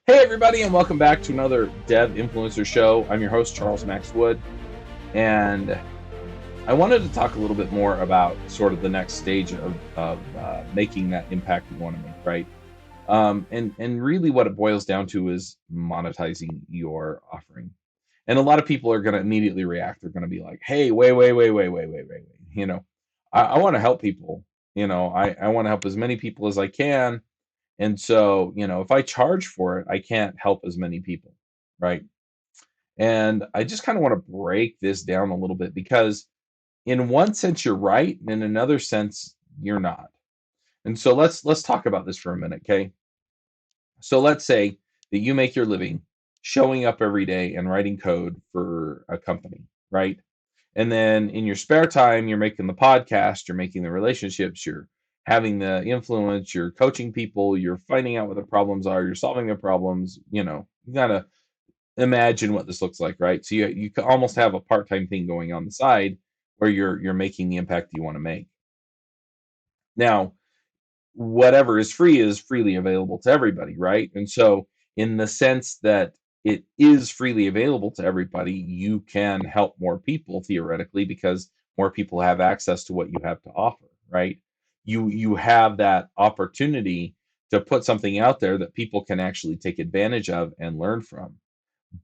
Hey, everybody, and welcome back to another Dev Influencer Show. I'm your host, Charles Max Wood, and I wanted to talk a little bit more about sort of the next stage of making that impact you want to make, right? And really, what it boils down to is monetizing your offering. And a lot of people are going to immediately react. They're going to be like, "Hey, wait. I want to help people. I want to help as many people as I can, and so, if I charge for it, I can't help as many people, right? And I just kind of want to break this down a little bit because in one sense you're right, and in another sense you're not. And so let's talk about this for a minute, okay? So let's say that you make your living showing up every day and writing code for a company, right? And then in your spare time, you're making the podcast, you're making the relationships, you're having the influence, you're coaching people, you're finding out what the problems are, you're solving the problems. You gotta imagine what this looks like, right? So you can almost have a part-time thing going on the side where you're making the impact you want to make. Now, whatever is free is freely available to everybody, right? And so, in the sense that it is freely available to everybody, you can help more people theoretically because more people have access to what you have to offer, right? You have that opportunity to put something out there that people can actually take advantage of and learn from.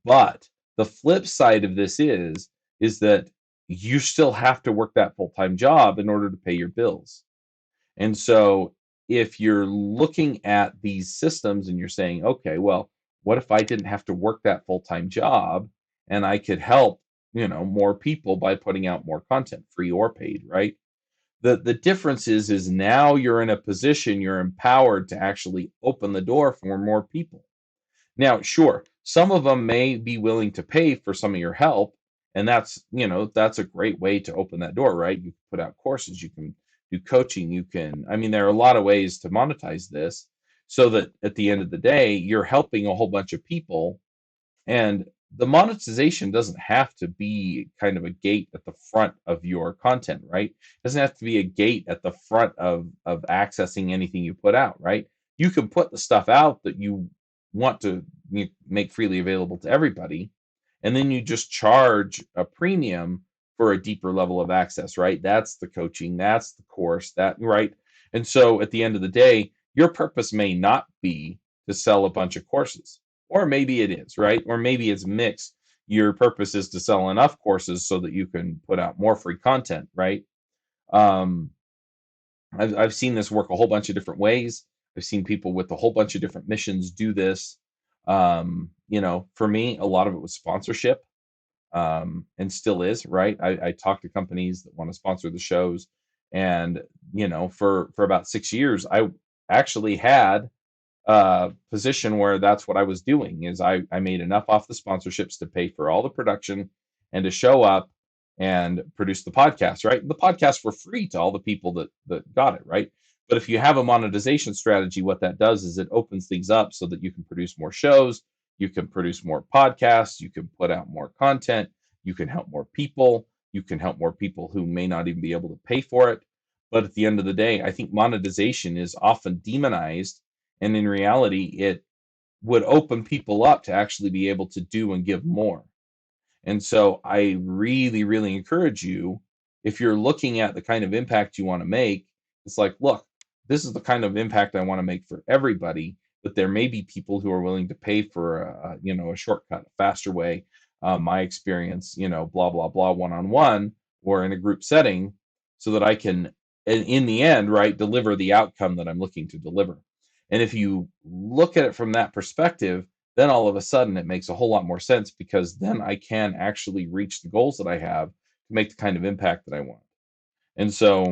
But the flip side of this is that you still have to work that full-time job in order to pay your bills. And so if you're looking at these systems and you're saying, okay, well, what if I didn't have to work that full-time job and I could help, more people by putting out more content, free or paid, right? The difference is now you're in a position, you're empowered to actually open the door for more people. Now, sure, some of them may be willing to pay for some of your help, and that's a great way to open that door, right? You can put out courses, you can do coaching, I mean, there are a lot of ways to monetize this so that at the end of the day, you're helping a whole bunch of people. And the monetization doesn't have to be kind of a gate at the front of your content, right? It doesn't have to be a gate at the front of accessing anything you put out, right? You can put the stuff out that you want to make freely available to everybody, and then you just charge a premium for a deeper level of access, right? That's the coaching, that's the course, that right. And so at the end of the day, your purpose may not be to sell a bunch of courses, or maybe it is, right? Or maybe it's mixed. Your purpose is to sell enough courses so that you can put out more free content, right? Um, I've seen this work a whole bunch of different ways. I've seen people with a whole bunch of different missions do this. For me, a lot of it was sponsorship, and still is, right? I talk to companies that want to sponsor the shows, and for about 6 years, I actually had position where that's what I was doing is I made enough off the sponsorships to pay for all the production and to show up and produce the podcast, right? The podcasts were free to all the people that got it, right? But if you have a monetization strategy, what that does is it opens things up so that you can produce more shows, you can produce more podcasts, you can put out more content, you can help more people, you can help more people who may not even be able to pay for it. But at the end of the day, I think monetization is often demonized, and in reality, it would open people up to actually be able to do and give more. And so I really, really encourage you, if you're looking at the kind of impact you want to make, it's like, look, this is the kind of impact I want to make for everybody, but there may be people who are willing to pay for a shortcut, a faster way, my experience, blah, blah, blah, one-on-one or in a group setting so that I can, in the end, right, deliver the outcome that I'm looking to deliver. And if you look at it from that perspective, then all of a sudden it makes a whole lot more sense because then I can actually reach the goals that I have to make the kind of impact that I want. And so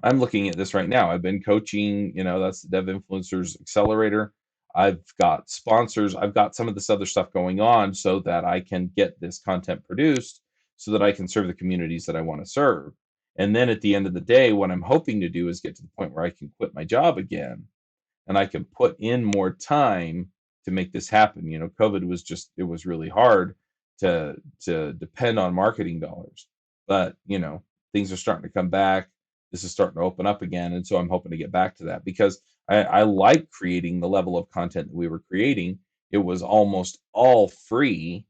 I'm looking at this right now. I've been coaching, that's the Dev Influencers Accelerator. I've got sponsors. I've got some of this other stuff going on so that I can get this content produced so that I can serve the communities that I want to serve. And then at the end of the day, what I'm hoping to do is get to the point where I can quit my job again and I can put in more time to make this happen. COVID was it was really hard to depend on marketing dollars, but things are starting to come back. this is starting to open up again. And so I'm hoping to get back to that because I like creating the level of content that we were creating. It was almost all free,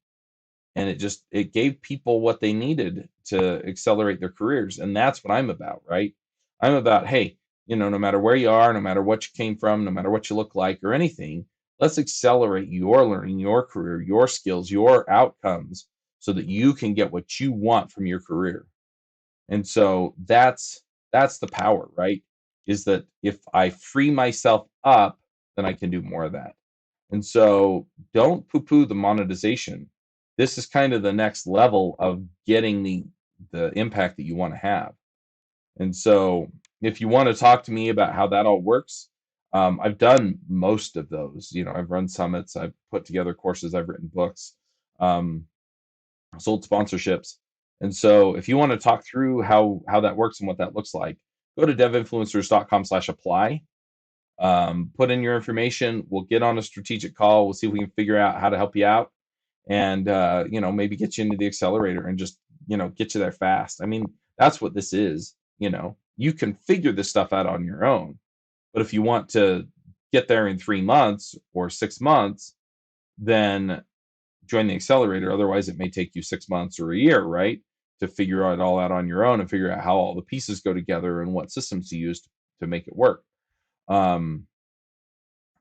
and it gave people what they needed to accelerate their careers. And that's what I'm about, right? I'm about, hey, no matter where you are, no matter what you came from, no matter what you look like or anything, let's accelerate your learning, your career, your skills, your outcomes, so that you can get what you want from your career. And so that's the power, right? Is that if I free myself up, then I can do more of that. And so don't poo-poo the monetization. This is kind of the next level of getting the impact that you want to have. And so if you want to talk to me about how that all works, I've done most of those. I've run summits, I've put together courses, I've written books, um, sold sponsorships. And so if you want to talk through how that works and what that looks like, go to devinfluencers.com/apply. Put in your information. We'll get on a strategic call. We'll see if we can figure out how to help you out, and maybe get you into the accelerator and just get you there fast. I mean, that's what this is. You can figure this stuff out on your own, but if you want to get there in 3 months or 6 months, then join the accelerator. Otherwise, it may take you 6 months or a year, right, to figure it all out on your own and figure out how all the pieces go together and what systems to use to make it work. Um,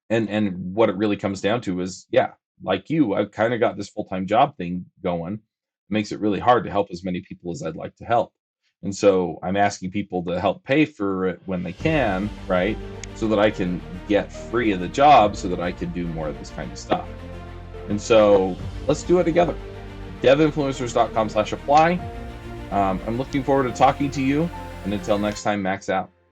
and what it really comes down to is, yeah, like I've kind of got this full-time job thing going. It makes it really hard to help as many people as I'd like to help. And so I'm asking people to help pay for it when they can, right? So that I can get free of the job so that I can do more of this kind of stuff. And so let's do it together. devinfluencers.com/apply. I'm looking forward to talking to you. And until next time, max out.